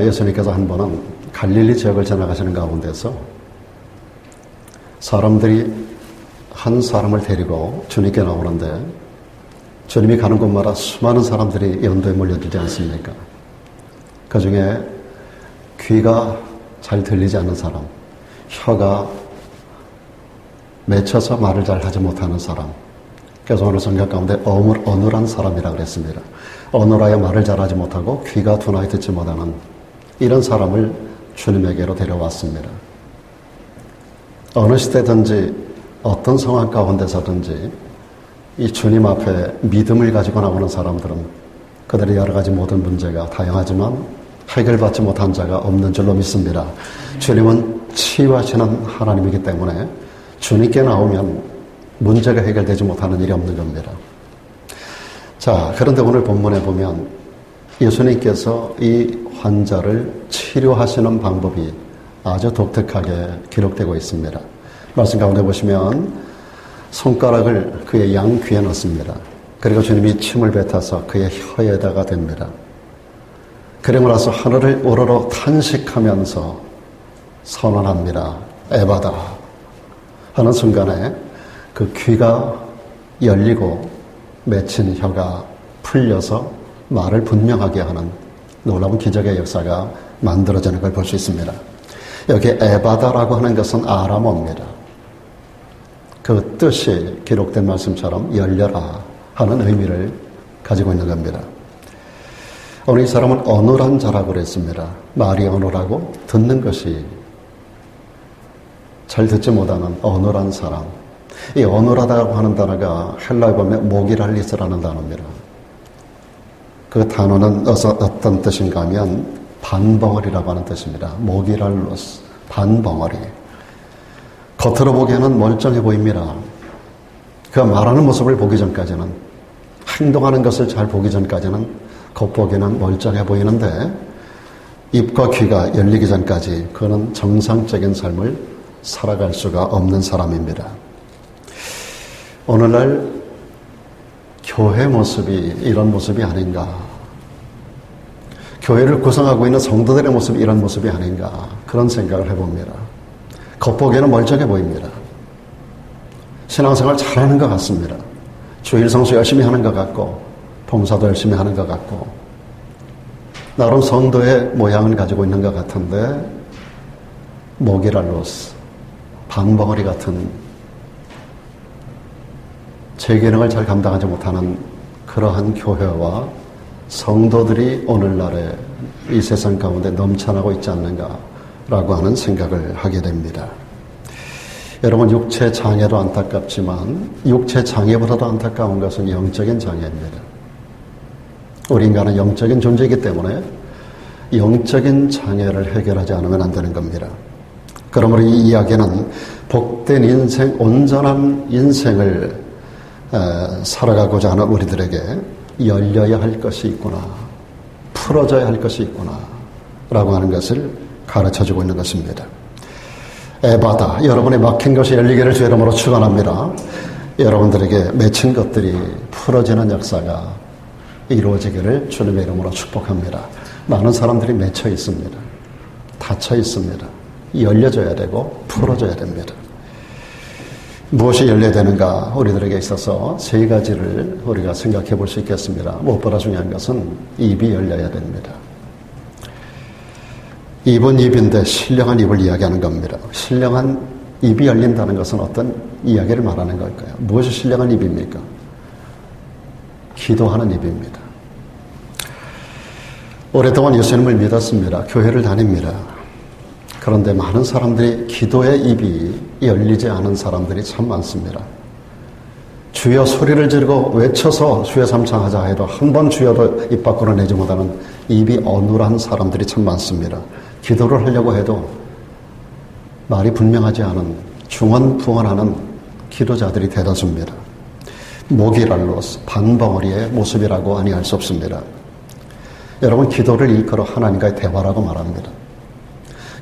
예수님께서 한 번은 갈릴리 지역을 지나가시는 가운데서 사람들이 한 사람을 데리고 주님께 나오는데 주님이 가는 곳마다 수많은 사람들이 연도에 몰려들지 않습니까? 그 중에 귀가 잘 들리지 않는 사람, 혀가 맺혀서 말을 잘 하지 못하는 사람, 그래서 오늘 성경 가운데 어눌한 사람이라고 그랬습니다. 어눌하여 말을 잘하지 못하고 귀가 둔하여 듣지 못하는 이런 사람을 주님에게로 데려왔습니다. 어느 시대든지 어떤 상황 가운데서든지 이 주님 앞에 믿음을 가지고 나오는 사람들은 그들의 여러 가지 모든 문제가 다양하지만 해결받지 못한 자가 없는 줄로 믿습니다. 주님은 치유하시는 하나님이기 때문에 주님께 나오면 문제가 해결되지 못하는 일이 없는 겁니다. 자, 그런데 오늘 본문에 보면 예수님께서 이 환자를 치료하시는 방법이 아주 독특하게 기록되고 있습니다. 말씀 가운데 보시면 손가락을 그의 양귀에 넣습니다. 그리고 주님이 침을 뱉어서 그의 혀에다가 댑니다. 그리고 나서 하늘을 우러러 탄식하면서 선언합니다. 에바다 하는 순간에 그 귀가 열리고 맺힌 혀가 풀려서 말을 분명하게 하는 놀라운 기적의 역사가 만들어지는 걸 볼 수 있습니다. 여기 에바다라고 하는 것은 아람어입니다. 그 뜻이 기록된 말씀처럼 열려라 하는 의미를 가지고 있는 겁니다. 오늘 이 사람은 어눌한 자라고 그랬습니다. 말이 어눌하고 듣는 것이 잘 듣지 못하는 어눌한 사람. 이 어눌하다고 하는 단어가 헬라어 보면 모기랄리스라는 단어입니다. 그 단어는 어떤 뜻인가 하면 반벙어리라고 하는 뜻입니다. 모기랄로스, 반벙어리. 겉으로 보기에는 멀쩡해 보입니다. 그 말하는 모습을 보기 전까지는, 행동하는 것을 잘 보기 전까지는 겉보기에는 멀쩡해 보이는데 입과 귀가 열리기 전까지 그는 정상적인 삶을 살아갈 수가 없는 사람입니다. 오늘날 교회 모습이 이런 모습이 아닌가, 교회를 구성하고 있는 성도들의 모습이 이런 모습이 아닌가, 그런 생각을 해봅니다. 겉보기에는 멀쩡해 보입니다. 신앙생활 잘하는 것 같습니다. 주일 성수 열심히 하는 것 같고 봉사도 열심히 하는 것 같고 나름 성도의 모양을 가지고 있는 것 같은데 모기랄로스, 방벙어리 같은 제 기능을 잘 감당하지 못하는 그러한 교회와 성도들이 오늘날의 이 세상 가운데 넘쳐나고 있지 않는가라고 하는 생각을 하게 됩니다. 여러분, 육체 장애도 안타깝지만 육체 장애보다도 안타까운 것은 영적인 장애입니다. 우리 인간은 영적인 존재이기 때문에 영적인 장애를 해결하지 않으면 안 되는 겁니다. 그러므로 이 이야기는 복된 인생, 온전한 인생을 살아가고자 하는 우리들에게 열려야 할 것이 있구나, 풀어져야 할 것이 있구나 라고 하는 것을 가르쳐주고 있는 것입니다. 에바다, 여러분의 막힌 것이 열리기를 주 이름으로 축원합니다. 여러분들에게 맺힌 것들이 풀어지는 역사가 이루어지기를 주님의 이름으로 축복합니다. 많은 사람들이 맺혀 있습니다. 닫혀 있습니다. 열려져야 되고 풀어져야 됩니다. 무엇이 열려야 되는가, 우리들에게 있어서 세 가지를 우리가 생각해 볼 수 있겠습니다. 무엇보다 중요한 것은 입이 열려야 됩니다. 입은 입인데 신령한 입을 이야기하는 겁니다. 신령한 입이 열린다는 것은 어떤 이야기를 말하는 걸까요? 무엇이 신령한 입입니까? 기도하는 입입니다. 오랫동안 예수님을 믿었습니다. 교회를 다닙니다. 그런데 많은 사람들이 기도의 입이 열리지 않은 사람들이 참 많습니다. 주여 소리를 지르고 외쳐서 주여 삼창하자 해도 한 번 주여도 입 밖으로 내지 못하는 입이 어눌한 사람들이 참 많습니다. 기도를 하려고 해도 말이 분명하지 않은 중언부언하는 기도자들이 대다수입니다. 모기랄로스, 반벙어리의 모습이라고 아니할 수 없습니다. 여러분, 기도를 일컬어 하나님과의 대화라고 말합니다.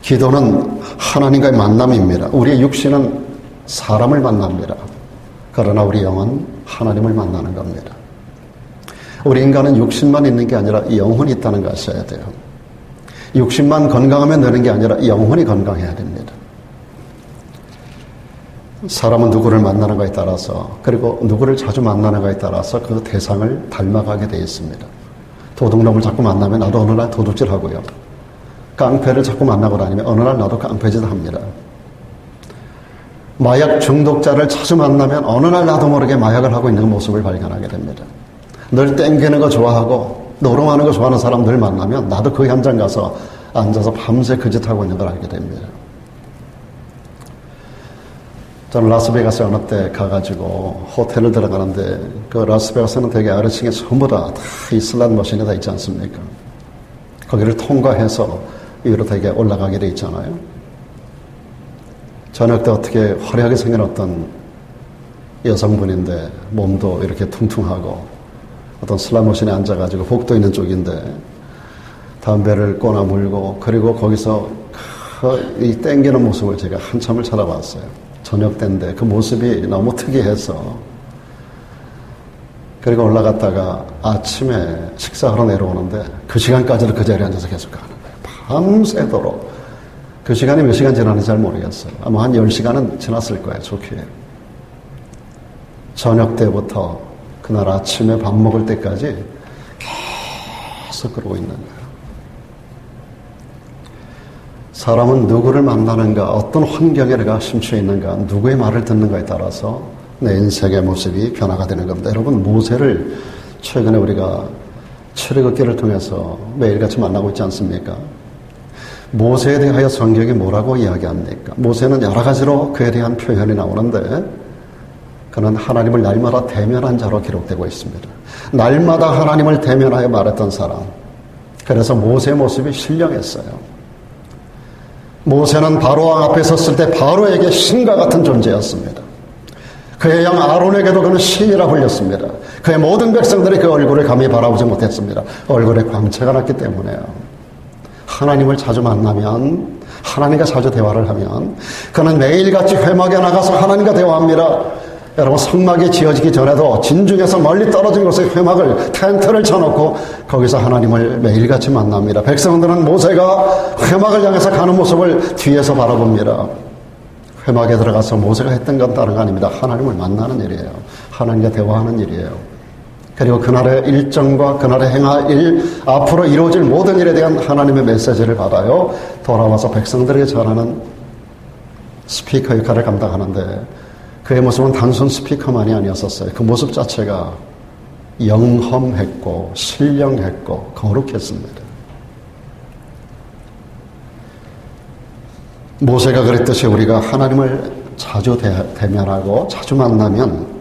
기도는 하나님과의 만남입니다. 우리의 육신은 사람을 만납니다. 그러나 우리 영은 하나님을 만나는 겁니다. 우리 인간은 육신만 있는 게 아니라 영혼이 있다는 걸 아셔야 돼요. 육신만 건강하면 되는 게 아니라 영혼이 건강해야 됩니다. 사람은 누구를 만나는가에 따라서, 그리고 누구를 자주 만나는가에 따라서 그 대상을 닮아가게 되어 있습니다. 도둑놈을 자꾸 만나면 나도 어느 날 도둑질 하고요. 깡패를 자꾸 만나고 다니면 어느 날 나도 깡패짓 합니다. 마약 중독자를 자주 만나면 어느 날 나도 모르게 마약을 하고 있는 모습을 발견하게 됩니다. 늘 땡기는 거 좋아하고 노름하는 거 좋아하는 사람들 만나면 나도 그 현장 가서 앉아서 밤새 그 짓 하고 있는 걸 알게 됩니다. 저는 라스베가스 어느 때 가가지고 호텔을 들어가는데 그 라스베가스는 되게 아래층에 전부 다 이 슬롯 머신이 다 있지 않습니까? 거기를 통과해서 위로 되게 올라가게 돼 있잖아요. 저녁 때 어떻게 화려하게 생긴 어떤 여성분인데 몸도 이렇게 퉁퉁하고 어떤 슬롯 머신에 앉아가지고 복도 있는 쪽인데 담배를 꼬나 물고 그리고 거기서 이 땡기는 모습을 제가 한참을 쳐다봤어요. 저녁 때인데 그 모습이 너무 특이해서 그리고 올라갔다가 아침에 식사하러 내려오는데 그 시간까지도 그 자리에 앉아서 계속 가는 거예요. 밤새도록. 그 시간이 몇 시간 지났는지 잘 모르겠어요. 아마 한 10시간은 지났을 거예요. 좋게. 저녁 때부터 그날 아침에 밥 먹을 때까지 계속 그러고 있는 거예요. 사람은 누구를 만나는가, 어떤 환경에 내가 심취해 있는가, 누구의 말을 듣는가에 따라서 내 인생의 모습이 변화가 되는 겁니다. 여러분, 모세를 최근에 우리가 출애굽기를 통해서 매일같이 만나고 있지 않습니까? 모세에 대하여 성경이 뭐라고 이야기합니까? 모세는 여러 가지로 그에 대한 표현이 나오는데 그는 하나님을 날마다 대면한 자로 기록되고 있습니다. 날마다 하나님을 대면하여 말했던 사람. 그래서 모세의 모습이 신령했어요. 모세는 바로왕 앞에 섰을 때 바로에게 신과 같은 존재였습니다. 그의 양 아론에게도 그는 신이라 불렸습니다. 그의 모든 백성들이 그 얼굴을 감히 바라보지 못했습니다. 얼굴에 광채가 났기 때문에요. 하나님을 자주 만나면, 하나님과 자주 대화를 하면 그는 매일같이 회막에 나가서 하나님과 대화합니다. 여러분, 성막이 지어지기 전에도 진중에서 멀리 떨어진 곳에 회막을, 텐트를 쳐놓고 거기서 하나님을 매일같이 만납니다. 백성들은 모세가 회막을 향해서 가는 모습을 뒤에서 바라봅니다. 회막에 들어가서 모세가 했던 건 다른 거 아닙니다. 하나님을 만나는 일이에요. 하나님과 대화하는 일이에요. 그리고 그날의 일정과 그날의 행할 일, 앞으로 이루어질 모든 일에 대한 하나님의 메시지를 받아요. 돌아와서 백성들에게 전하는 스피커 역할을 감당하는데 그의 모습은 단순 스피커만이 아니었었어요. 그 모습 자체가 영험했고 신령했고 거룩했습니다. 모세가 그랬듯이 우리가 하나님을 자주 대면하고 자주 만나면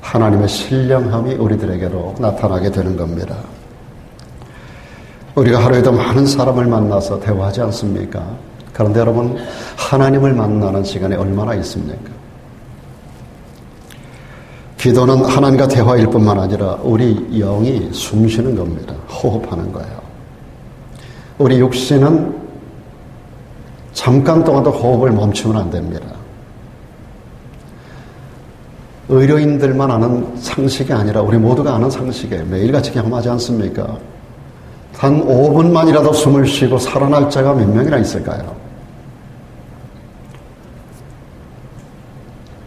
하나님의 신령함이 우리들에게로 나타나게 되는 겁니다. 우리가 하루에도 많은 사람을 만나서 대화하지 않습니까? 그런데 여러분, 하나님을 만나는 시간이 얼마나 있습니까? 기도는 하나님과 대화일 뿐만 아니라 우리 영이 숨쉬는 겁니다. 호흡하는 거예요. 우리 육신은 잠깐 동안도 호흡을 멈추면 안 됩니다. 의료인들만 아는 상식이 아니라 우리 모두가 아는 상식에 매일같이 경험하지 않습니까? 단 5분만이라도 숨을 쉬고 살아날 자가 몇 명이나 있을까요?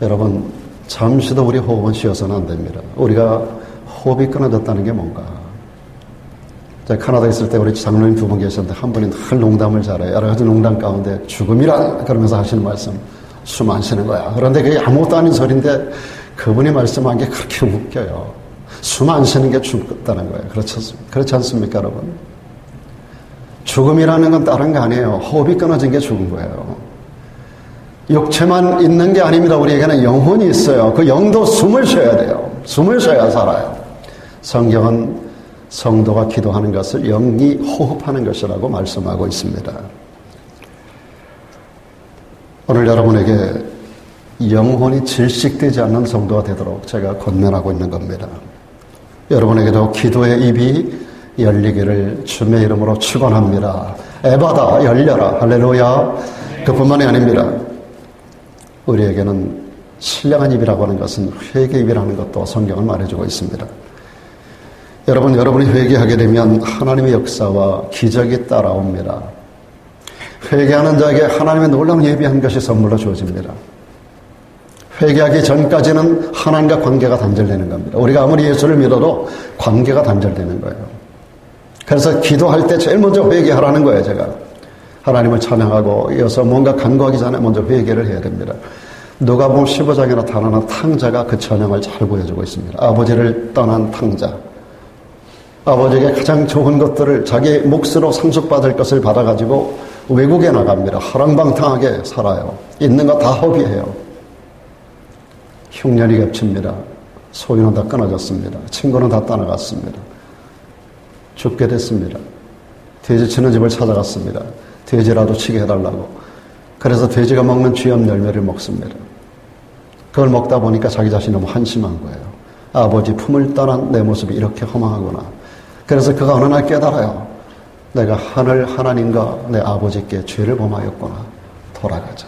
여러분, 잠시도 우리 호흡은 쉬어서는 안 됩니다. 우리가 호흡이 끊어졌다는 게 뭔가? 제가 캐나다에 있을 때 우리 장로님 두 분 계셨는데 한 분이 늘 농담을 잘해요. 여러 가지 농담 가운데 죽음이라 그러면서 하시는 말씀, 숨 안 쉬는 거야. 그런데 그게 아무것도 아닌 소리인데 그분이 말씀한 게 그렇게 웃겨요. 숨 안 쉬는 게 죽다는 거예요. 그렇지 않습니까, 여러분? 죽음이라는 건 다른 거 아니에요. 호흡이 끊어진 게 죽은 거예요. 육체만 있는 게 아닙니다. 우리에게는 영혼이 있어요. 그 영도 숨을 쉬어야 돼요. 숨을 쉬어야 살아요. 성경은 성도가 기도하는 것을 영이 호흡하는 것이라고 말씀하고 있습니다. 오늘 여러분에게 영혼이 질식되지 않는 성도가 되도록 제가 권면하고 있는 겁니다. 여러분에게도 기도의 입이 열리기를 주님의 이름으로 축원합니다. 에바다 열려라. 할렐루야. 그뿐만이 아닙니다. 우리에게는 신령한 입이라고 하는 것은 회개 입이라는 것도 성경은 말해주고 있습니다. 여러분이 회개하게 되면 하나님의 역사와 기적이 따라옵니다. 회개하는 자에게 하나님의 놀라운 예비한 것이 선물로 주어집니다. 회개하기 전까지는 하나님과 관계가 단절되는 겁니다. 우리가 아무리 예수를 믿어도 관계가 단절되는 거예요. 그래서 기도할 때 제일 먼저 회개하라는 거예요, 제가. 하나님을 찬양하고 이어서 뭔가 간구하기 전에 먼저 회개를 해야 됩니다. 누가복음 15장에 나타나는 탕자가 그 찬양을 잘 보여주고 있습니다. 아버지를 떠난 탕자. 아버지에게 가장 좋은 것들을 자기 몫으로 상속받을 것을 받아가지고 외국에 나갑니다. 허랑방탕하게 살아요. 있는 거 다 허비해요. 흉년이 겹칩니다. 소유는 다 끊어졌습니다. 친구는 다 떠나갔습니다. 죽게 됐습니다. 돼지 치는 집을 찾아갔습니다. 돼지라도 치게 해달라고. 그래서 돼지가 먹는 쥐염 열매를 먹습니다. 그걸 먹다 보니까 자기 자신이 너무 한심한 거예요. 아버지 품을 떠난 내 모습이 이렇게 허망하구나. 그래서 그가 어느 날 깨달아요. 내가 하늘 하나님과 내 아버지께 죄를 범하였구나. 돌아가자.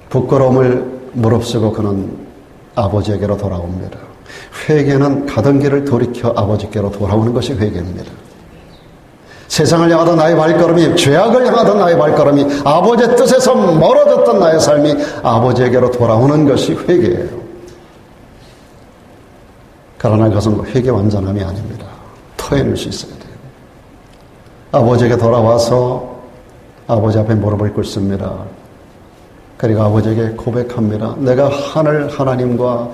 부끄러움을 무릅쓰고 그는 아버지에게로 돌아옵니다. 회개는 가던 길을 돌이켜 아버지께로 돌아오는 것이 회개입니다. 세상을 향하던 나의 발걸음이, 죄악을 향하던 나의 발걸음이, 아버지의 뜻에서 멀어졌던 나의 삶이 아버지에게로 돌아오는 것이 회개예요. 그러나 그것은 회개 완전함이 아닙니다. 토해낼 수 있어야 돼요. 아버지에게 돌아와서 아버지 앞에 무릎을 꿇습니다. 그리고 아버지에게 고백합니다. 내가 하늘 하나님과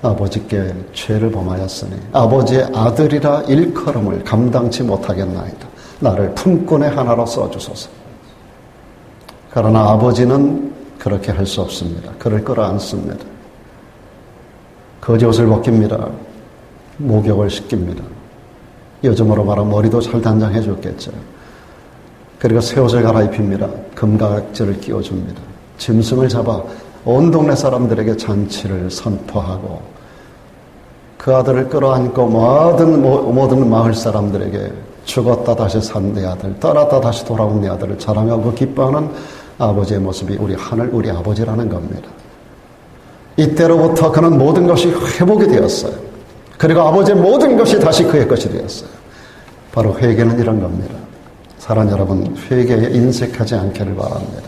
아버지께 죄를 범하였으니 아버지의 아들이라 일컬음을 감당치 못하겠나이다. 나를 품꾼의 하나로 써주소서. 그러나 아버지는 그렇게 할 수 없습니다. 그를 끌어안습니다. 거짓옷을 벗깁니다. 목욕을 시킵니다. 요즘으로 말하면 머리도 잘 단장해 줬겠죠. 그리고 새 옷을 갈아입힙니다. 금가락지를 끼워줍니다. 짐승을 잡아 온 동네 사람들에게 잔치를 선포하고 그 아들을 끌어안고 모든 마을 사람들에게 죽었다 다시 산 내 아들, 떠났다 다시 돌아온 내 아들을 자랑하고 기뻐하는 아버지의 모습이 우리 아버지라는 겁니다. 이때로부터 그는 모든 것이 회복이 되었어요. 그리고 아버지의 모든 것이 다시 그의 것이 되었어요. 바로 회개는 이런 겁니다. 사랑 여러분, 회개에 인색하지 않기를 바랍니다.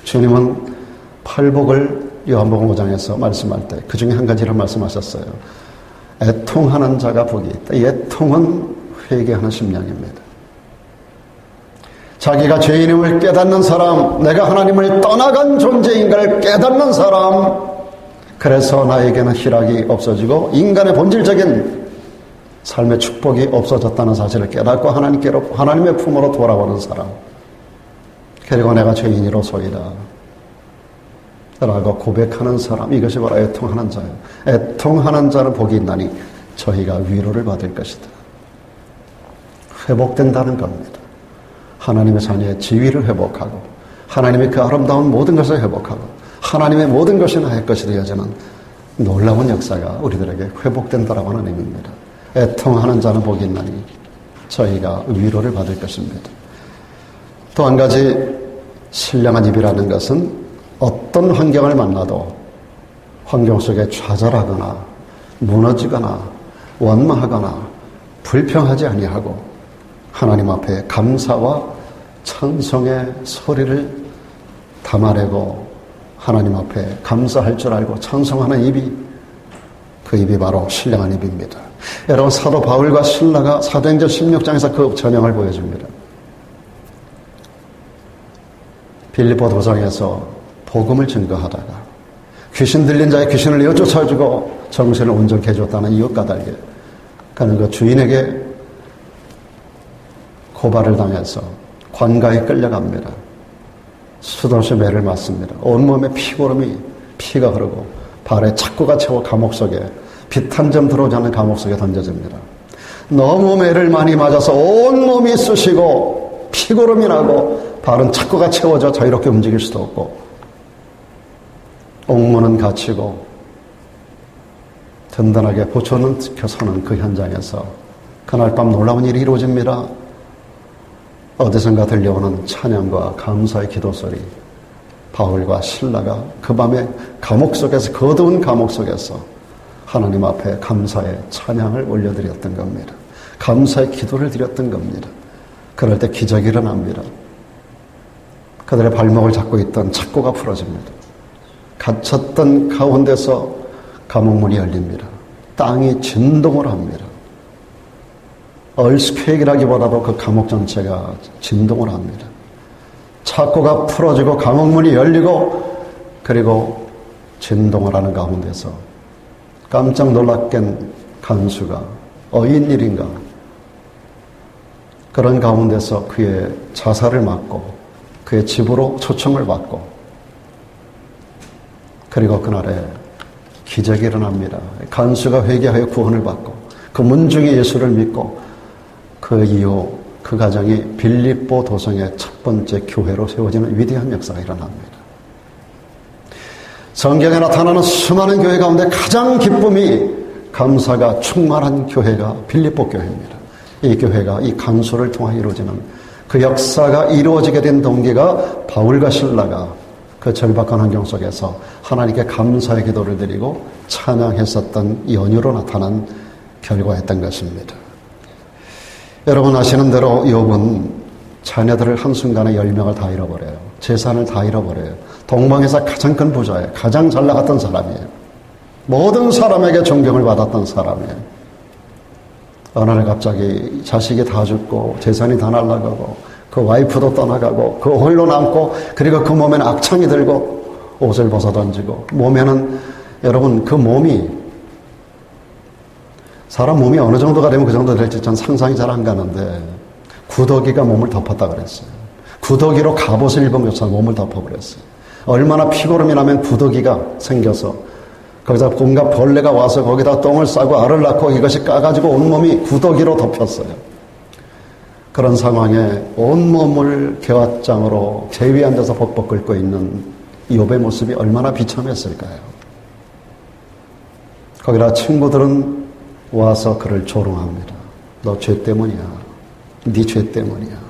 주님은 팔복을 요한복음 5장에서 말씀할 때 그 중에 한 가지를 말씀하셨어요. 애통하는 자가 복이 있다. 이 애통은 회개하는 심령입니다. 자기가 죄인임을 깨닫는 사람, 내가 하나님을 떠나간 존재인 걸 깨닫는 사람, 그래서 나에게는 희락이 없어지고 인간의 본질적인 삶의 축복이 없어졌다는 사실을 깨닫고 하나님의 품으로 돌아오는 사람, 그리고 내가 죄인이로소이다 라고 고백하는 사람, 이것이 바로 애통하는 자예요. 애통하는 자는 복이 있나니 저희가 위로를 받을 것이다. 회복된다는 겁니다. 하나님의 자녀의 지위를 회복하고 하나님의 그 아름다운 모든 것을 회복하고 하나님의 모든 것이 나의 것이 되어지는 놀라운 역사가 우리들에게 회복된다라고 하는 의미입니다. 애통하는 자는 복이 있나니 저희가 위로를 받을 것입니다. 또 한 가지, 신령한 입이라는 것은 어떤 환경을 만나도 환경 속에 좌절하거나 무너지거나 원망하거나 불평하지 아니하고 하나님 앞에 감사와 찬송의 소리를 담아내고 하나님 앞에 감사할 줄 알고 찬송하는 입이, 그 입이 바로 신령한 입입니다. 여러분, 사도 바울과 실라가 사도행전 16장에서 그 전형을 보여줍니다. 빌립보 도상에서 복음을 증거하다가 귀신 들린 자의 귀신을 이어 쫓아주고 정신을 온전케 해줬다는 이웃 까닭에 그는 그 주인에게 고발을 당해서 관가에 끌려갑니다. 수도없이 매를 맞습니다. 온몸에 피가 흐르고 발에 착고가 채워 감옥 속에 빛 한 점 들어오지 않는 감옥 속에 던져집니다. 너무 매를 많이 맞아서 온몸이 쑤시고 피고름이 나고 발은 착고가 채워져 자유롭게 움직일 수도 없고 옥문은 갇히고 든든하게 보초는 지켜서는 그 현장에서 그날 밤 놀라운 일이 이루어집니다. 어디선가 들려오는 찬양과 감사의 기도소리, 바울과 실라가 그 밤에 감옥 속에서, 그 어두운 감옥 속에서 하나님 앞에 감사의 찬양을 올려드렸던 겁니다. 감사의 기도를 드렸던 겁니다. 그럴 때 기적이 일어납니다. 그들의 발목을 잡고 있던 착고가 풀어집니다. 갇혔던 가운데서 감옥문이 열립니다. 땅이 진동을 합니다. 얼스퀘이크라기보다도 그 감옥 전체가 진동을 합니다. 착고가 풀어지고 감옥문이 열리고 그리고 진동을 하는 가운데서 깜짝 놀랍겐 간수가 어인일인가 그런 가운데서 그의 자살을 막고 그의 집으로 초청을 받고 그리고 그날에 기적이 일어납니다. 간수가 회개하여 구원을 받고 그 문중에 예수를 믿고 그 이후 그 가정이 빌립보 도성의 첫 번째 교회로 세워지는 위대한 역사가 일어납니다. 성경에 나타나는 수많은 교회 가운데 가장 기쁨이 감사가 충만한 교회가 빌립보 교회입니다. 이 교회가 이 간수를 통해 이루어지는 그 역사가 이루어지게 된 동기가 바울과 실라가 그 절박한 환경 속에서 하나님께 감사의 기도를 드리고 찬양했었던 연유로 나타난 결과였던 것입니다. 여러분 아시는 대로 욥은 자녀들을 한순간에 10명을 다 잃어버려요. 재산을 다 잃어버려요. 동방에서 가장 큰 부자예요. 가장 잘 나갔던 사람이에요. 모든 사람에게 존경을 받았던 사람이에요. 어느 날 갑자기 자식이 다 죽고 재산이 다 날아가고 그 와이프도 떠나가고 그 홀로 남고 그리고 그 몸에는 악창이 들고 옷을 벗어던지고 몸에는 여러분 그 몸이 사람 몸이 어느 정도가 되면 그 정도 될지 전 상상이 잘 안 가는데 구더기가 몸을 덮었다 그랬어요. 구더기로 갑옷을 입은 것처럼 몸을 덮어버렸어요. 얼마나 피고름이 나면 구더기가 생겨서 거기다 온갖 벌레가 와서 거기다 똥을 싸고 알을 낳고 이것이 까가지고 온몸이 구더기로 덮였어요. 그런 상황에 온몸을 개화장으로 제 위에 앉아서 벅벅 끓고 있는 욥의 모습이 얼마나 비참했을까요? 거기다 친구들은 와서 그를 조롱합니다. 너 죄 때문이야. 네 죄 때문이야.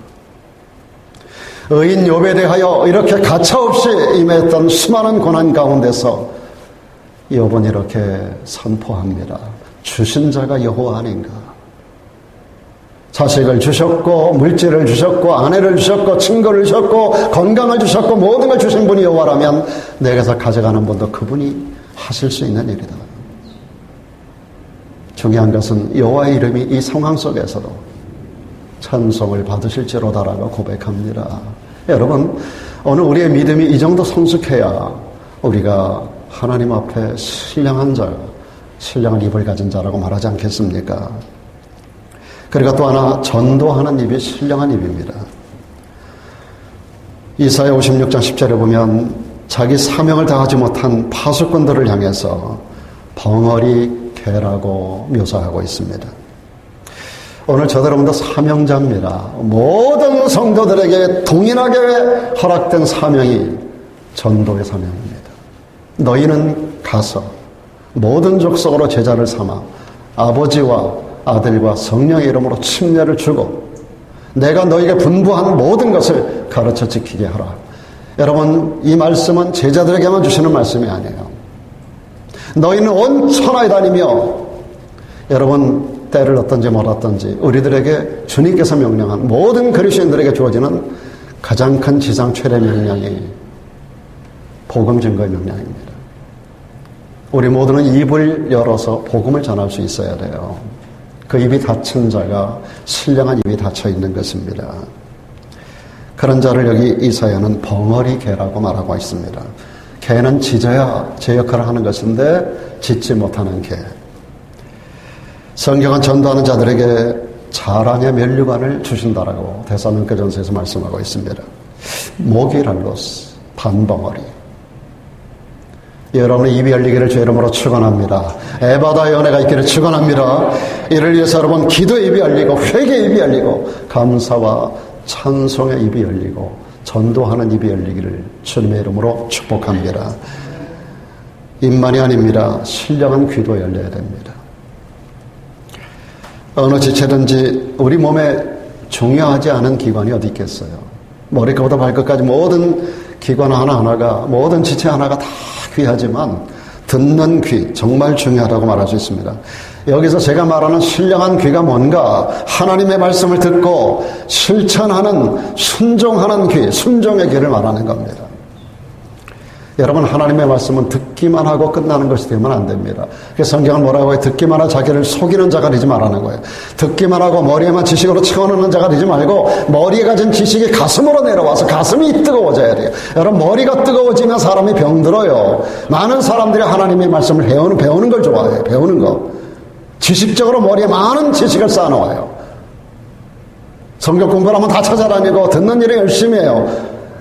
의인 욥에 대하여 이렇게 가차없이 임했던 수많은 고난 가운데서 욥은 이렇게 선포합니다. 주신 자가 여호와 아닌가. 자식을 주셨고 물질을 주셨고 아내를 주셨고 친구를 주셨고 건강을 주셨고 모든 걸 주신 분이 여호와라면 내게서 가져가는 분도 그분이 하실 수 있는 일이다. 중요한 것은 여호와의 이름이 이 상황 속에서도 찬송을 받으실지로다라고 고백합니다. 여러분 오늘 우리의 믿음이 이 정도 성숙해야 우리가 하나님 앞에 신령한 자, 신령한 입을 가진 자라고 말하지 않겠습니까? 그리고 또 하나 전도하는 입이 신령한 입입니다. 이사야 56장 10절에 보면 자기 사명을 다하지 못한 파수꾼들을 향해서 벙어리 개라고 묘사하고 있습니다. 오늘 저들 여러분도 사명자입니다. 모든 성도들에게 동일하게 허락된 사명이 전도의 사명입니다. 너희는 가서 모든 족속으로 제자를 삼아 아버지와 아들과 성령의 이름으로 침례를 주고 내가 너희에게 분부한 모든 것을 가르쳐 지키게 하라. 여러분 이 말씀은 제자들에게만 주시는 말씀이 아니에요. 너희는 온 천하에 다니며 여러분 때를 얻든지 몰았든지 우리들에게 주님께서 명령한 모든 그리스도인들에게 주어지는 가장 큰 지상 최대 명령이 복음 증거의 명령입니다. 우리 모두는 입을 열어서 복음을 전할 수 있어야 돼요. 그 입이 닫힌 자가 신령한 입이 닫혀 있는 것입니다. 그런 자를 여기 이사야는 벙어리 개라고 말하고 있습니다. 개는 짖어야 제 역할을 하는 것인데 짖지 못하는 개. 성경은 전도하는 자들에게 자랑의 면류관을 주신다라고 데살로니가전서에서 말씀하고 있습니다. 모기랄로스 반벙어리. 여러분의 입이 열리기를 주 이름으로 축원합니다. 에바다의 은혜가 있기를 축원합니다. 이를 위해서 여러분 기도의 입이 열리고 회개의 입이 열리고 감사와 찬송의 입이 열리고 전도하는 입이 열리기를 주님의 이름으로 축복합니다. 입만이 아닙니다. 신령한 귀도 열려야 됩니다. 어느 지체든지 우리 몸에 중요하지 않은 기관이 어디 있겠어요. 머리끝부터 발끝까지 모든 기관 하나하나가 모든 지체 하나가 다 귀하지만 듣는 귀, 정말 중요하다고 말할 수 있습니다. 여기서 제가 말하는 신령한 귀가 뭔가, 하나님의 말씀을 듣고 실천하는, 순종하는 귀, 순종의 귀를 말하는 겁니다. 여러분, 하나님의 말씀은 듣기만 하고 끝나는 것이 되면 안 됩니다. 그래서 성경은 뭐라고 해요? 듣기만 하고 자기를 속이는 자가 되지 말라는 거예요. 듣기만 하고 머리에만 지식으로 채워넣는 자가 되지 말고, 머리에 가진 지식이 가슴으로 내려와서 가슴이 뜨거워져야 돼요. 여러분, 머리가 뜨거워지면 사람이 병들어요. 많은 사람들이 하나님의 말씀을 배우는 걸 좋아해요. 배우는 거. 지식적으로 머리에 많은 지식을 쌓아놓아요. 성경 공부를 하면 다 찾아다니고 듣는 일에 열심히 해요.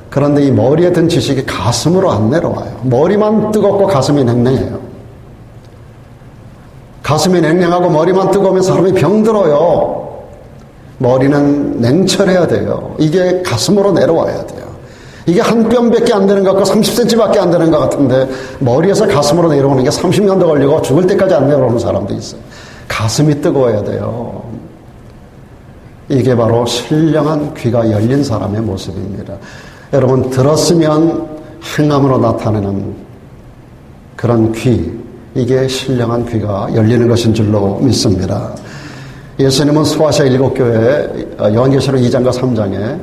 그런데 이 머리에 든 지식이 가슴으로 안 내려와요. 머리만 뜨겁고 가슴이 냉랭해요. 가슴이 냉랭하고 머리만 뜨거우면 사람이 병들어요. 머리는 냉철해야 돼요. 이게 가슴으로 내려와야 돼요. 이게 한 뼘밖에 안 되는 것 같고 30cm밖에 안 되는 것 같은데 머리에서 가슴으로 내려오는 게 30년도 걸리고 죽을 때까지 안 내려오는 사람도 있어요. 가슴이 뜨거워야 돼요. 이게 바로 신령한 귀가 열린 사람의 모습입니다. 여러분, 들었으면 행함으로 나타내는 그런 귀, 이게 신령한 귀가 열리는 것인 줄로 믿습니다. 예수님은 소아시아 7교회에 요한계시록 2장과 3장에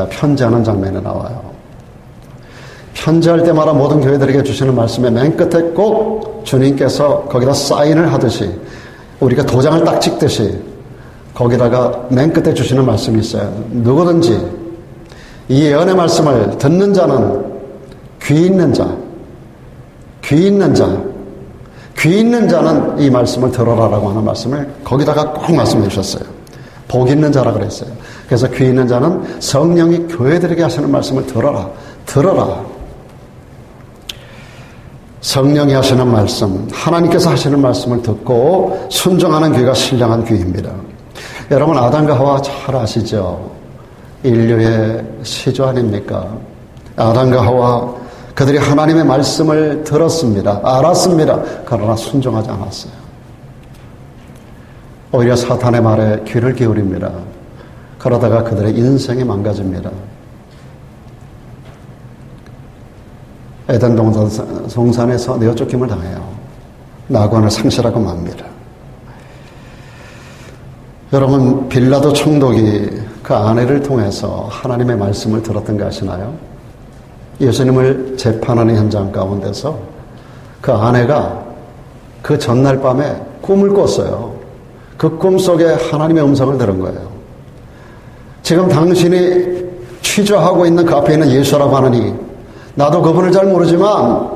편지하는 장면이 나와요. 편지할 때마다 모든 교회들에게 주시는 말씀의 맨 끝에 꼭 주님께서 거기다 사인을 하듯이, 우리가 도장을 딱 찍듯이 거기다가 맨 끝에 주시는 말씀이 있어요. 누구든지 이 예언의 말씀을 듣는 자는 귀 있는 자, 귀 있는 자는 이 말씀을 들어라라고 하는 말씀을 거기다가 꼭 말씀해 주셨어요. 복 있는 자라 그랬어요. 그래서 귀 있는 자는 성령이 교회들에게 하시는 말씀을 들어라. 성령이 하시는 말씀, 하나님께서 하시는 말씀을 듣고 순종하는 귀가 신령한 귀입니다. 여러분, 아담과 하와 잘 아시죠? 인류의 시조 아닙니까? 아담과 하와, 그들이 하나님의 말씀을 들었습니다. 알았습니다. 그러나 순종하지 않았어요. 오히려 사탄의 말에 귀를 기울입니다. 그러다가 그들의 인생이 망가집니다. 에덴 동산에서 내어쫓김을 당해요. 낙원을 상실하고 맙니다. 여러분, 빌라도 총독이 그 아내를 통해서 하나님의 말씀을 들었던 거 아시나요? 예수님을 재판하는 현장 가운데서 그 아내가 그 전날 밤에 꿈을 꿨어요. 그 꿈 속에 하나님의 음성을 들은 거예요. 지금 당신이 취조하고 있는 그 앞에 있는 예수라고 하느니, 나도 그분을 잘 모르지만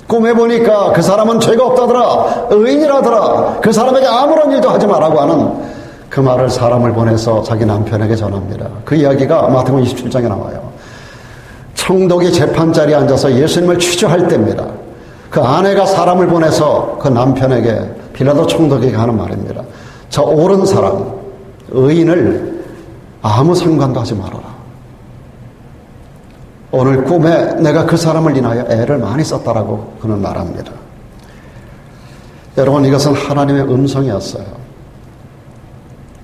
꿈에 보니까 그 사람은 죄가 없다더라, 의인이라더라, 그 사람에게 아무런 일도 하지 말라고 하는 그 말을 사람을 보내서 자기 남편에게 전합니다. 그 이야기가 마태복음 27장에 나와요. 총독이 재판자리에 앉아서 예수님을 취조할 때입니다. 그 아내가 사람을 보내서 그 남편에게, 빌라도 총독에게 하는 말입니다. 저 옳은 사람, 의인을 아무 상관도 하지 말아라. 오늘 꿈에 내가 그 사람을 인하여 애를 많이 썼다라고 그는 말합니다. 여러분, 이것은 하나님의 음성이었어요.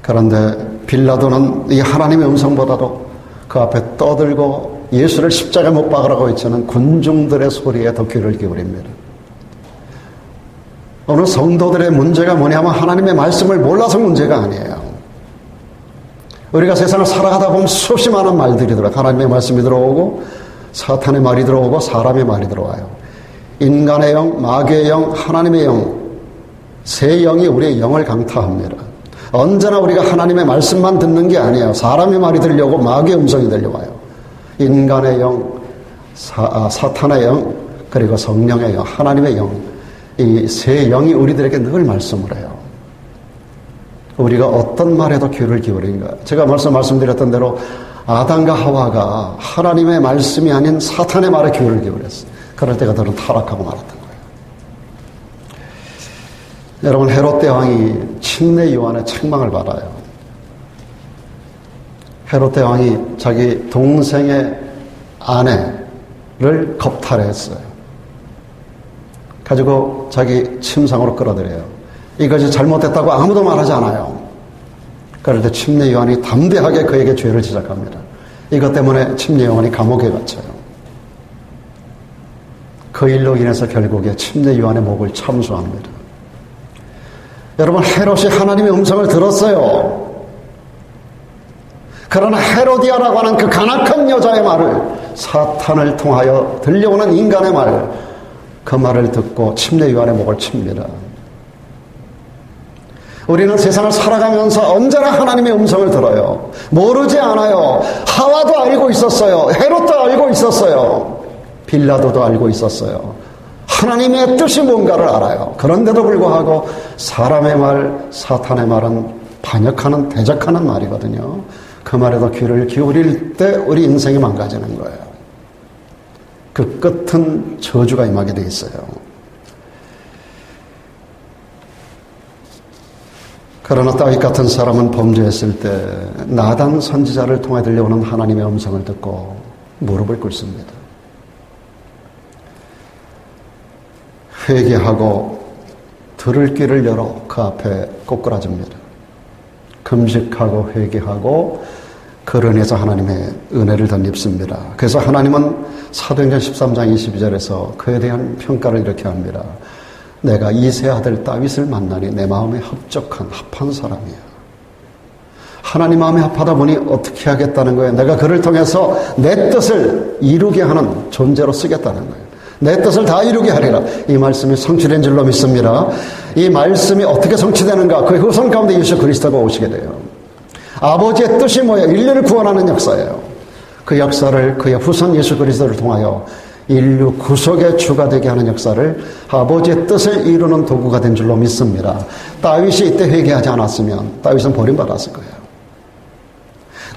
그런데 빌라도는 이 하나님의 음성보다도 그 앞에 떠들고 예수를 십자가에 못 박으라고 외치는 군중들의 소리에 더 귀를 기울입니다. 오늘 성도들의 문제가 뭐냐면 하나님의 말씀을 몰라서 문제가 아니에요. 우리가 세상을 살아가다 보면 수없이 많은 말들이 들어와요. 하나님의 말씀이 들어오고 사탄의 말이 들어오고 사람의 말이 들어와요. 인간의 영, 마귀의 영, 하나님의 영, 세 영이 우리의 영을 강타합니다. 언제나 우리가 하나님의 말씀만 듣는 게 아니에요. 사람의 말이 들려오고 마귀의 음성이 들려와요. 인간의 영, 사탄의 영, 그리고 성령의 영, 하나님의 영, 이 세 영이 우리들에게 늘 말씀을 해요. 우리가 어떤 말에도 귀를 기울인가. 제가 말씀드렸던 대로 아담과 하와가 하나님의 말씀이 아닌 사탄의 말에 귀를 기울였어요. 그럴 때 그들은 타락하고 말았던 거예요. 여러분, 헤롯 대왕이 침례 요한의 책망을 받아요. 헤롯 대왕이 자기 동생의 아내를 겁탈했어요. 가지고 자기 침상으로 끌어들여요. 이것이 잘못됐다고 아무도 말하지 않아요. 그럴 때 침례 요한이 담대하게 그에게 죄를 지적합니다. 이것 때문에 침례 요한이 감옥에 갇혀요. 그 일로 인해서 결국에 침례 요한의 목을 참수합니다. 여러분, 헤롯이 하나님의 음성을 들었어요. 그러나 헤로디아라고 하는 그 간악한 여자의 말을, 사탄을 통하여 들려오는 인간의 말, 그 말을 듣고 침례 요한의 목을 칩니다. 우리는 세상을 살아가면서 언제나 하나님의 음성을 들어요. 모르지 않아요. 하와도 알고 있었어요. 헤롯도 알고 있었어요. 빌라도도 알고 있었어요. 하나님의 뜻이 뭔가를 알아요. 그런데도 불구하고 사람의 말, 사탄의 말은 반역하는, 대적하는 말이거든요. 그 말에도 귀를 기울일 때 우리 인생이 망가지는 거예요. 그 끝은 저주가 임하게 돼 있어요. 그러나 다윗 같은 사람은 범죄했을 때 나단 선지자를 통해 들려오는 하나님의 음성을 듣고 무릎을 꿇습니다. 회개하고 들을 귀를 열어 그 앞에 꼬꾸라집니다. 금식하고 회개하고 그로 인해서 하나님의 은혜를 덧입습니다. 그래서 하나님은 사도행전 13장 22절에서 그에 대한 평가를 이렇게 합니다. 내가 이세 아들 다윗을 만나니 내 마음에 합한 사람이야. 하나님 마음에 합하다 보니 어떻게 하겠다는 거예요? 내가 그를 통해서 내 뜻을 이루게 하는 존재로 쓰겠다는 거예요. 내 뜻을 다 이루게 하리라. 이 말씀이 성취된 줄로 믿습니다. 이 말씀이 어떻게 성취되는가? 그 후손 가운데 예수 그리스도가 오시게 돼요. 아버지의 뜻이 뭐예요? 인류를 구원하는 역사예요. 그 역사를 그의 후손 예수 그리스도를 통하여 인류 구속의 주가 되게 하는 역사를, 아버지의 뜻을 이루는 도구가 된 줄로 믿습니다. 다윗이 이때 회개하지 않았으면 다윗은 버림받았을 거예요.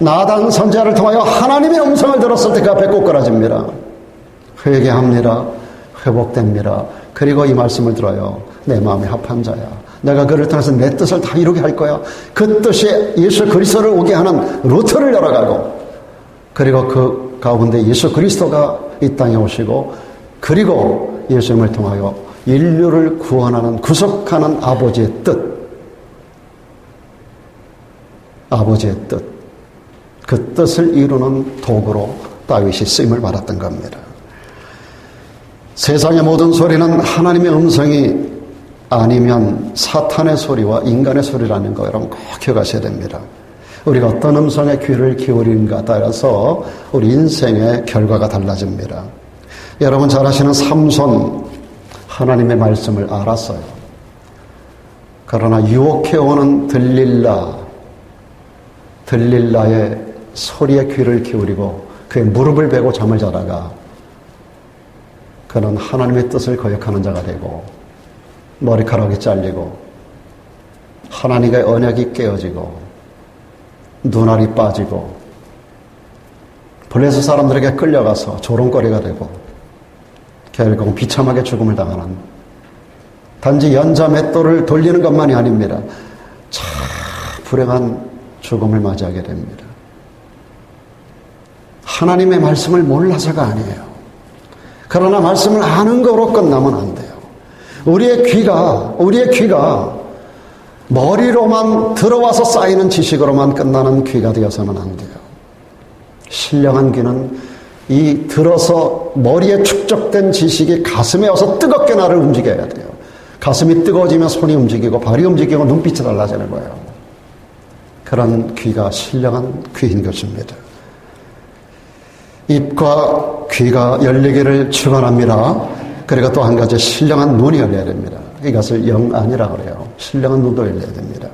나단 선지자를 통하여 하나님의 음성을 들었을 때 그 앞에 꼬꾸라집니다. 회개합니다. 회복됩니다. 그리고 이 말씀을 들어요. 내 마음에 합한 자야. 내가 그를 통해서 내 뜻을 다 이루게 할 거야. 그 뜻이 예수 그리스도를 오게 하는 루트를 열어가고, 그리고 그 가운데 예수 그리스도가 이 땅에 오시고, 그리고 예수님을 통하여 인류를 구원하는, 구속하는 아버지의 뜻, 아버지의 뜻, 그 뜻을 이루는 도구로 다윗이 쓰임을 받았던 겁니다. 세상의 모든 소리는 하나님의 음성이 아니면 사탄의 소리와 인간의 소리라는 거 여러분 꼭 기억하셔야 됩니다. 우리가 어떤 음성에 귀를 기울이는가 따라서 우리 인생의 결과가 달라집니다. 여러분 잘 아시는 삼손, 하나님의 말씀을 알았어요. 그러나 유혹해오는 들릴라의 소리에 귀를 기울이고 그의 무릎을 베고 잠을 자다가 그는 하나님의 뜻을 거역하는 자가 되고 머리카락이 잘리고 하나님의 언약이 깨어지고 눈알이 빠지고 블레셋 사람들에게 끌려가서 조롱거리가 되고 결국 비참하게 죽음을 당하는, 단지 연자 맷돌을 돌리는 것만이 아닙니다. 참 불행한 죽음을 맞이하게 됩니다. 하나님의 말씀을 몰라서가 아니에요. 그러나 말씀을 아는 거로 끝나면 안 돼요. 우리의 귀가 머리로만 들어와서 쌓이는 지식으로만 끝나는 귀가 되어서는 안 돼요. 신령한 귀는 이 들어서 머리에 축적된 지식이 가슴에 와서 뜨겁게 나를 움직여야 돼요. 가슴이 뜨거워지면 손이 움직이고 발이 움직이고 눈빛이 달라지는 거예요. 그런 귀가 신령한 귀인 것입니다. 입과 귀가 열리기를 축원합니다. 그리고 또 한 가지 신령한 눈이 열려야 됩니다. 이것을 영안이라고 그래요. 신령한 눈도 열려야 됩니다.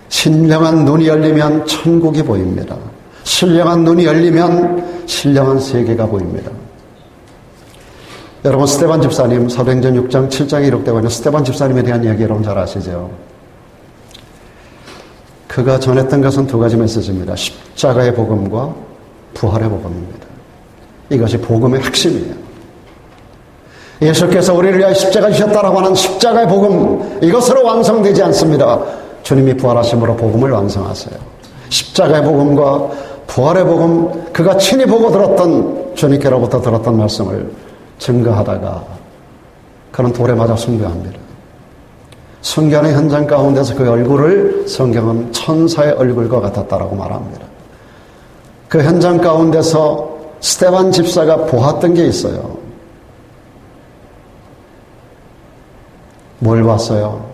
신령한 눈이 열리면 천국이 보입니다. 신령한 눈이 열리면 신령한 세계가 보입니다. 여러분 스데반 집사님, 사도행전 6장 7장에 기록되고 있는 스데반 집사님에 대한 이야기 여러분 잘 아시죠? 그가 전했던 것은 두 가지 메시지입니다. 십자가의 복음과 부활의 복음입니다. 이것이 복음의 핵심이에요. 예수께서 우리를 위하여 십자가 지셨다라고 하는 십자가의 복음, 이것으로 완성되지 않습니다. 주님이 부활하심으로 복음을 완성하세요. 십자가의 복음과 부활의 복음, 그가 친히 보고 들었던, 주님께로부터 들었던 말씀을 증거하다가 그는 돌에 맞아 순교합니다. 순교하는 현장 가운데서 그 얼굴을 성경은 천사의 얼굴과 같았다라고 말합니다. 그 현장 가운데서 스데반 집사가 보았던 게 있어요. 뭘 봤어요?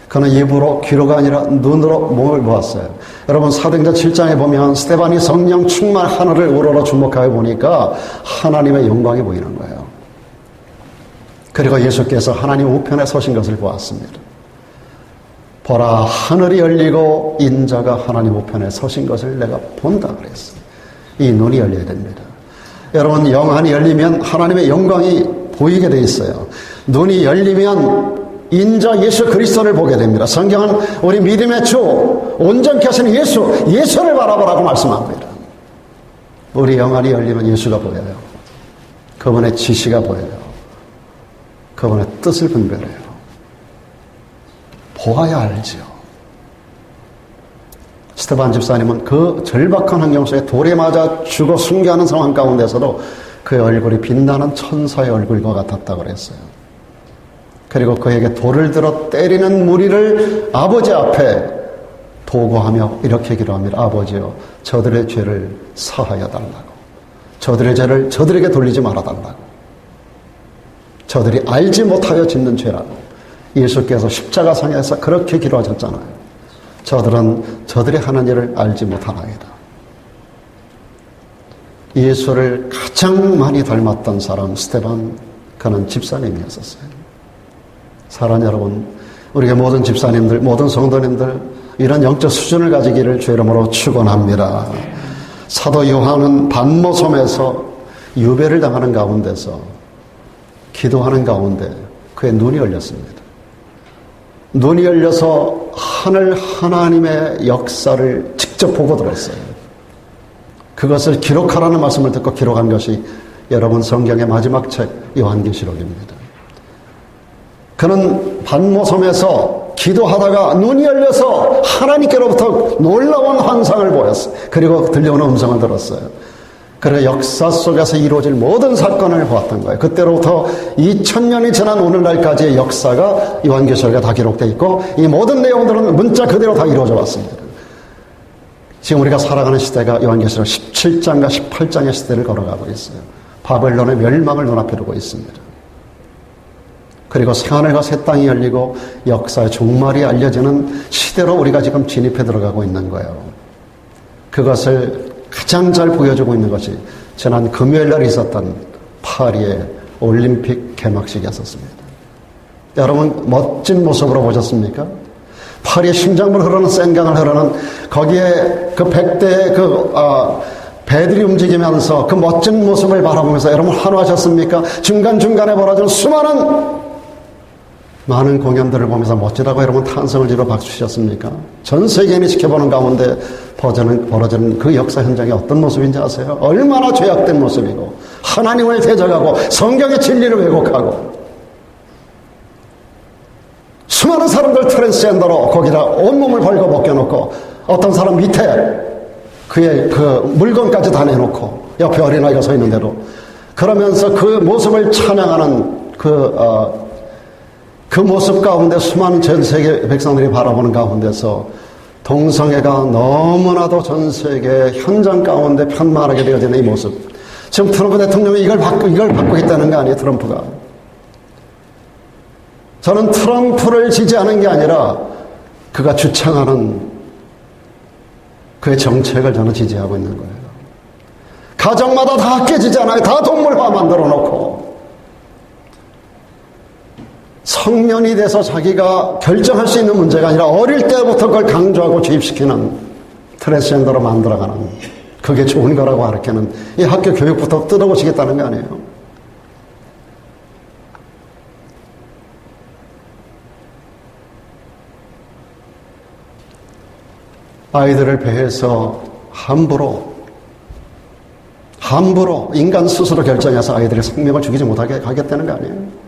그는 입으로 귀로가 아니라 눈으로 뭘 보았어요? 여러분 사도행전 7장에 보면 스데반이 성령 충만 하늘을 우러러 주목하여 보니까 하나님의 영광이 보이는 거예요. 그리고 예수께서 하나님 우편에 서신 것을 보았습니다. 보라 하늘이 열리고 인자가 하나님 우편에 서신 것을 내가 본다 그랬어요. 이 눈이 열려야 됩니다. 여러분 영안이 열리면 하나님의 영광이 보이게 돼 있어요. 눈이 열리면 인자 예수 그리스도를 보게 됩니다. 성경은 우리 믿음의 주 온전케 하시는 예수를 바라보라고 말씀합니다. 우리 영안이 열리면 예수가 보여요. 그분의 지시가 보여요. 그분의 뜻을 분별해요. 보아야 알지요. 스테반 집사님은 그 절박한 환경 속에 돌에 맞아 죽어 순교하는 상황 가운데서도 그의 얼굴이 빛나는 천사의 얼굴과 같았다고 그랬어요. 그리고 그에게 돌을 들어 때리는 무리를 아버지 앞에 도구하며 이렇게 기도합니다. 아버지여 저들의 죄를 사하여 달라고. 저들의 죄를 저들에게 돌리지 말아 달라고. 저들이 알지 못하여 짓는 죄라고. 예수께서 십자가상에서 그렇게 기도하셨잖아요. 저들은 저들의 하는 일을 알지 못하나이다. 예수를 가장 많이 닮았던 사람 스데반, 그는 집사님이었었어요. 사랑하는 여러분, 우리가 모든 집사님들, 모든 성도님들 이런 영적 수준을 가지기를 주의 이름으로 축원합니다. 사도 요한은 반모섬에서 유배를 당하는 가운데서 기도하는 가운데 그의 눈이 열렸습니다. 눈이 열려서 하늘 하나님의 역사를 직접 보고 들었어요. 그것을 기록하라는 말씀을 듣고 기록한 것이 여러분 성경의 마지막 책 요한계시록입니다. 그는 반모섬에서 기도하다가 눈이 열려서 하나님께로부터 놀라운 환상을 보였어요. 그리고 들려오는 음성을 들었어요. 그리고 역사 속에서 이루어질 모든 사건을 보았던 거예요. 그때로부터 2000년이 지난 오늘날까지의 역사가 요한계시록에 다 기록되어 있고 이 모든 내용들은 문자 그대로 다 이루어져 왔습니다. 지금 우리가 살아가는 시대가 요한계시록 17장과 18장의 시대를 걸어가고 있어요. 바벨론의 멸망을 눈앞에 두고 있습니다. 그리고 새하늘과 새 땅이 열리고 역사의 종말이 알려지는 시대로 우리가 지금 진입해 들어가고 있는 거예요. 그것을 가장 잘 보여주고 있는 것이 지난 금요일 날 있었던 파리의 올림픽 개막식이었습니다. 여러분 멋진 모습으로 보셨습니까? 파리의 심장부로 흐르는 센강을 흐르는 거기에 그 100대의 배들이 움직이면서 그 멋진 모습을 바라보면서 여러분 환호하셨습니까? 중간중간에 벌어지는 많은 공연들을 보면서 멋지다고 여러분 탄성을 지르고 박수 치셨습니까? 전 세계인이 지켜보는 가운데 벌어지는 그 역사 현장이 어떤 모습인지 아세요? 얼마나 죄악된 모습이고 하나님을 대적하고 성경의 진리를 왜곡하고 수많은 사람들 트랜스젠더로 거기다 온몸을 벌거 벗겨놓고 어떤 사람 밑에 그의 그 물건까지 다 내놓고 옆에 어린아이가 서 있는데도 그러면서 그 모습을 찬양하는 그 모습 가운데 수많은 전 세계 백성들이 바라보는 가운데서 동성애가 너무나도 전 세계 현장 가운데 편만하게 되어지는 이 모습. 지금 트럼프 대통령이 이걸 받고 있다는 거 아니에요, 트럼프가. 저는 트럼프를 지지하는 게 아니라 그가 주창하는 그의 정책을 저는 지지하고 있는 거예요. 가정마다 다 깨지잖아요. 다 동물화 만들어 놓고. 성년이 돼서 자기가 결정할 수 있는 문제가 아니라 어릴 때부터 그걸 강조하고 주입시키는 트랜스젠더로 만들어가는 그게 좋은 거라고 가르치는 이 학교 교육부터 뜯어보시겠다는 거 아니에요. 아이들을 배해서 함부로 인간 스스로 결정해서 아이들의 생명을 죽이지 못하게 하겠다는 거 아니에요.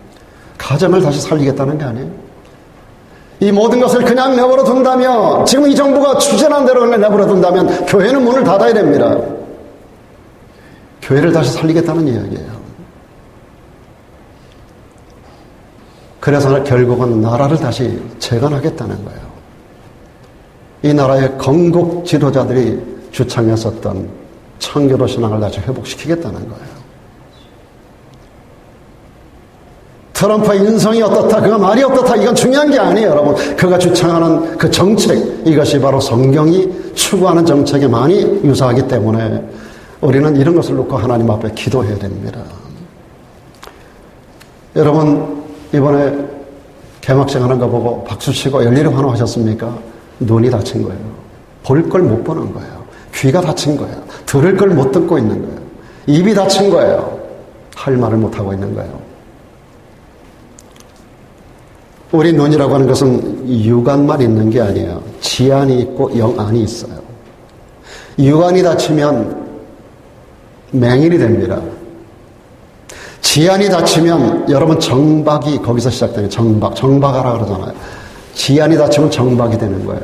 가정을 다시 살리겠다는 게 아니에요. 이 모든 것을 그냥 내버려 둔다면, 지금 이 정부가 추진한 대로 그냥 내버려 둔다면 교회는 문을 닫아야 됩니다. 교회를 다시 살리겠다는 이야기예요. 그래서 결국은 나라를 다시 재건하겠다는 거예요. 이 나라의 건국 지도자들이 주창했었던 청교도 신앙을 다시 회복시키겠다는 거예요. 트럼프의 인성이 어떻다, 그가 말이 어떻다, 이건 중요한 게 아니에요, 여러분. 그가 주창하는 그 정책, 이것이 바로 성경이 추구하는 정책에 많이 유사하기 때문에 우리는 이런 것을 놓고 하나님 앞에 기도해야 됩니다. 여러분, 이번에 개막식 하는 거 보고 박수치고 열일이 환호하셨습니까? 눈이 다친 거예요. 볼 걸 못 보는 거예요. 귀가 다친 거예요. 들을 걸 못 듣고 있는 거예요. 입이 다친 거예요. 할 말을 못 하고 있는 거예요. 우리 눈이라고 하는 것은 육안만 있는 게 아니에요. 지안이 있고 영안이 있어요. 육안이 다치면 맹인이 됩니다. 지안이 다치면 여러분 정박이 거기서 시작되는 정박하라 그러잖아요. 지안이 다치면 정박이 되는 거예요.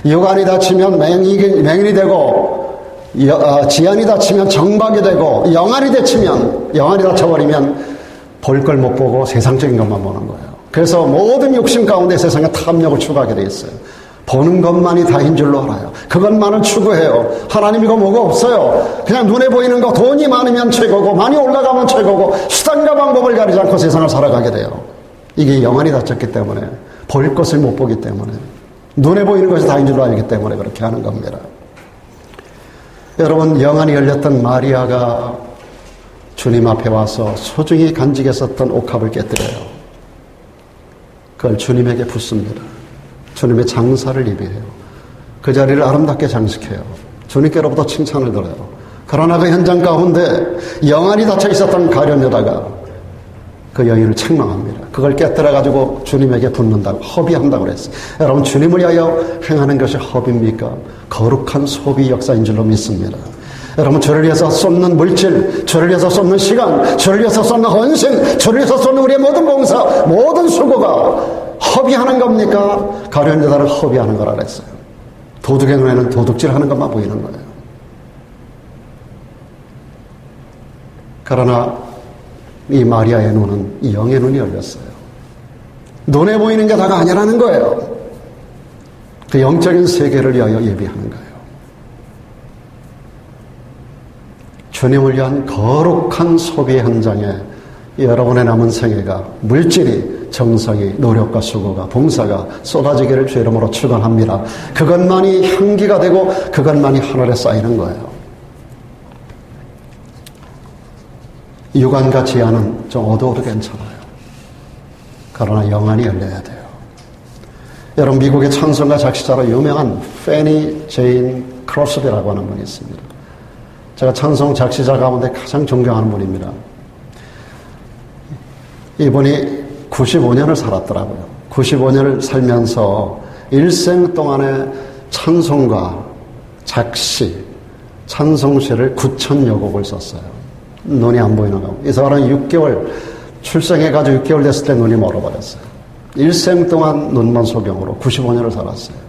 육안이 다치면 맹인이 되고 지안이 다치면 정박이 되고 영안이 다쳐버리면 볼 걸 못 보고 세상적인 것만 보는 거예요. 그래서 모든 욕심 가운데 세상에 탐욕을 추구하게 돼 있어요. 보는 것만이 다인 줄로 알아요. 그것만을 추구해요. 하나님이고 뭐가 없어요. 그냥 눈에 보이는 거, 돈이 많으면 최고고 많이 올라가면 최고고 수단과 방법을 가리지 않고 세상을 살아가게 돼요. 이게 영안이 닫혔기 때문에, 볼 것을 못 보기 때문에, 눈에 보이는 것이 다인 줄로 알기 때문에 그렇게 하는 겁니다. 여러분, 영안이 열렸던 마리아가 주님 앞에 와서 소중히 간직했었던 옥합을 깨뜨려요. 그걸 주님에게 붓습니다. 주님의 장사를 예비해요. 그 자리를 아름답게 장식해요. 주님께로부터 칭찬을 들어요. 그러나 그 현장 가운데 영안이 닫혀 있었던 가련 여자가 그 여인을 책망합니다. 그걸 깨뜨려가지고 주님에게 붓는다고, 허비한다고 그랬어요. 여러분, 주님을 위하여 행하는 것이 허비입니까? 거룩한 소비 역사인 줄로 믿습니다. 여러분, 저를 위해서 쏟는 물질, 저를 위해서 쏟는 시간, 저를 위해서 쏟는 헌신, 저를 위해서 쏟는 우리의 모든 봉사, 모든 수고가 허비하는 겁니까? 가련 여자는 허비하는 거라 그랬어요. 도둑의 눈에는 도둑질하는 것만 보이는 거예요. 그러나 이 마리아의 눈은, 이 영의 눈이 열렸어요. 눈에 보이는 게 다가 아니라는 거예요. 그 영적인 세계를 위하여 예비하는 거예요. 주님을 위한 거룩한 소비 현장에 여러분의 남은 생애가, 물질이, 정성이, 노력과 수고가, 봉사가 쏟아지기를 주의 이름으로 축원합니다. 그것만이 향기가 되고 그것만이 하늘에 쌓이는 거예요. 육안과 지안은 좀 어두워도 괜찮아요. 그러나 영안이 열려야 돼요. 여러분, 미국의 찬송가 작시자로 유명한 페니 제인 크로스비라고 하는 분이 있습니다. 제가 찬송 작시자 가운데 가장 존경하는 분입니다. 이분이 95년을 살았더라고요. 95년을 살면서 일생 동안에 찬송가, 작시, 찬송시를 9,000여 곡을 썼어요. 눈이 안 보이는 거. 이 사람은 6개월, 출생해가지고 6개월 됐을 때 눈이 멀어버렸어요. 일생 동안 눈먼 소경으로 95년을 살았어요.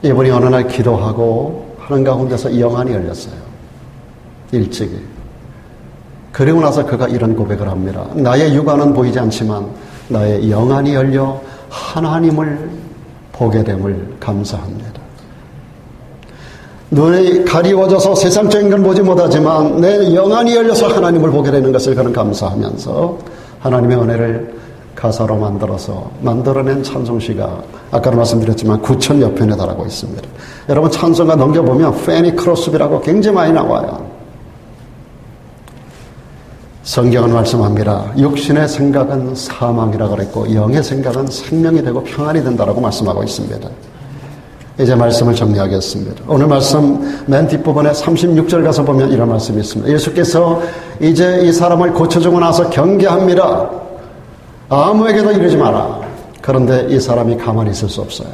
이분이 어느 날 기도하고 하는 가운데서 영안이 열렸어요. 일찍이. 그리고 나서 그가 이런 고백을 합니다. 나의 육안은 보이지 않지만 나의 영안이 열려 하나님을 보게 됨을 감사합니다. 눈이 가리워져서 세상적인 걸 보지 못하지만 내 영안이 열려서 하나님을 보게 되는 것을 그는 감사하면서 하나님의 은혜를 가사로 만들어낸 찬송시가 아까도 말씀드렸지만 9,000여 편에 달하고 있습니다. 여러분, 찬송가 넘겨보면 페니 크로스비라고 굉장히 많이 나와요. 성경은 말씀합니다. 육신의 생각은 사망이라고 그랬고 영의 생각은 생명이 되고 평안이 된다라고 말씀하고 있습니다. 이제 말씀을 정리하겠습니다. 오늘 말씀 맨 뒷부분에 36절 가서 보면 이런 말씀이 있습니다. 예수께서 이제 이 사람을 고쳐주고 나서 경계합니다. 아무에게도 이르지 마라. 그런데 이 사람이 가만히 있을 수 없어요.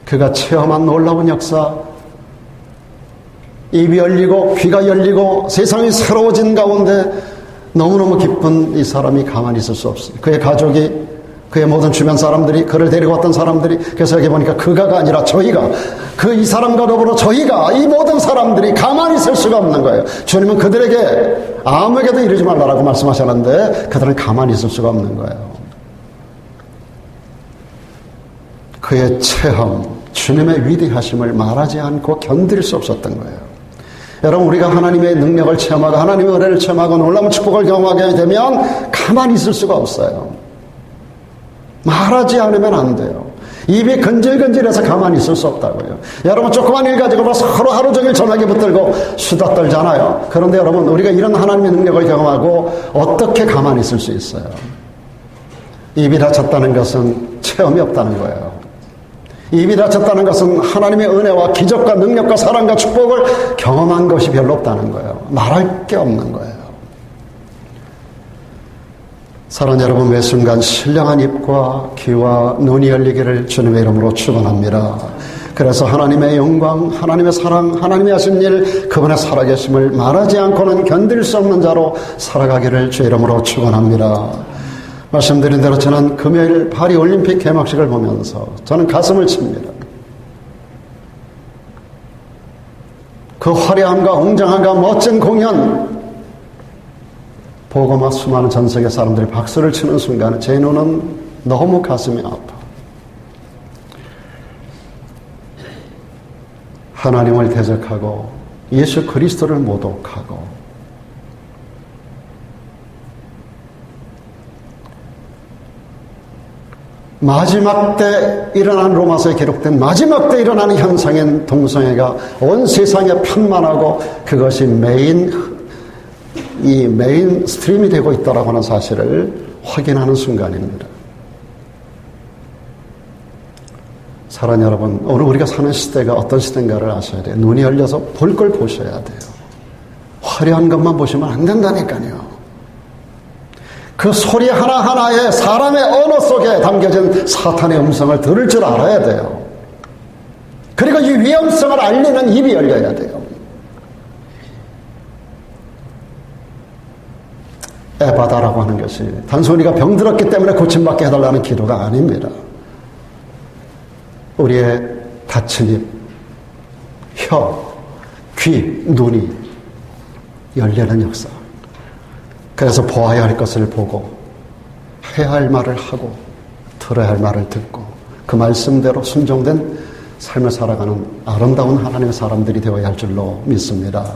그가 체험한 놀라운 역사, 입이 열리고 귀가 열리고 세상이 새로워진 가운데 너무너무 기쁜 이 사람이 가만히 있을 수 없어요. 그의 가족이, 그의 모든 주변 사람들이, 그를 데리고 왔던 사람들이, 그래서 여기 보니까 그가가 아니라 저희가, 이 사람과 더불어 저희가, 이 모든 사람들이 가만히 있을 수가 없는 거예요. 주님은 그들에게 아무에게도 이르지 말라라고 말씀하셨는데 그들은 가만히 있을 수가 없는 거예요. 그의 체험, 주님의 위대하심을 말하지 않고 견딜 수 없었던 거예요. 여러분, 우리가 하나님의 능력을 체험하고 하나님의 은혜를 체험하고 놀라운 축복을 경험하게 되면 가만히 있을 수가 없어요. 말하지 않으면 안 돼요. 입이 건질건질해서 가만히 있을 수 없다고요. 여러분, 조그만 일 가지고 서로 하루 종일 전화기 붙들고 수다 떨잖아요. 그런데 여러분, 우리가 이런 하나님의 능력을 경험하고 어떻게 가만히 있을 수 있어요? 입이 다쳤다는 것은 체험이 없다는 거예요. 입이 다쳤다는 것은 하나님의 은혜와 기적과 능력과 사랑과 축복을 경험한 것이 별로 없다는 거예요. 말할 게 없는 거예요. 사랑하는 여러분, 매 순간 신령한 입과 귀와 눈이 열리기를 주님의 이름으로 축원합니다. 그래서 하나님의 영광, 하나님의 사랑, 하나님이 하신 일, 그분의 살아계심을 말하지 않고는 견딜 수 없는 자로 살아가기를 주의 이름으로 축원합니다. 말씀드린 대로 저는 금요일 파리 올림픽 개막식을 보면서 저는 가슴을 칩니다. 그 화려함과 웅장함과 멋진 공연 보고 막 수많은 전 세계 사람들이 박수를 치는 순간 제 눈은 너무 가슴이 아파. 하나님을 대적하고 예수 그리스도를 모독하고 마지막 때 일어난, 로마서에 기록된 마지막 때 일어나는 현상인 동성애가 온 세상에 편만하고 그것이 메인 스트림이 되고 있다라고 하는 사실을 확인하는 순간입니다. 사랑하는 여러분, 오늘 우리가 사는 시대가 어떤 시대인가를 아셔야 돼요. 눈이 열려서 볼 걸 보셔야 돼요. 화려한 것만 보시면 안 된다니까요. 그 소리 하나하나에 사람의 언어 속에 담겨진 사탄의 음성을 들을 줄 알아야 돼요. 그리고 이 위험성을 알리는 입이 열려야 돼요. 에바다라고 하는 것이 단순히 우리가 병들었기 때문에 고침받게 해달라는 기도가 아닙니다. 우리의 다친 입, 혀, 귀, 눈이 열리는 역사. 그래서 보아야 할 것을 보고 해야 할 말을 하고 들어야 할 말을 듣고 그 말씀대로 순종된 삶을 살아가는 아름다운 하나님의 사람들이 되어야 할 줄로 믿습니다.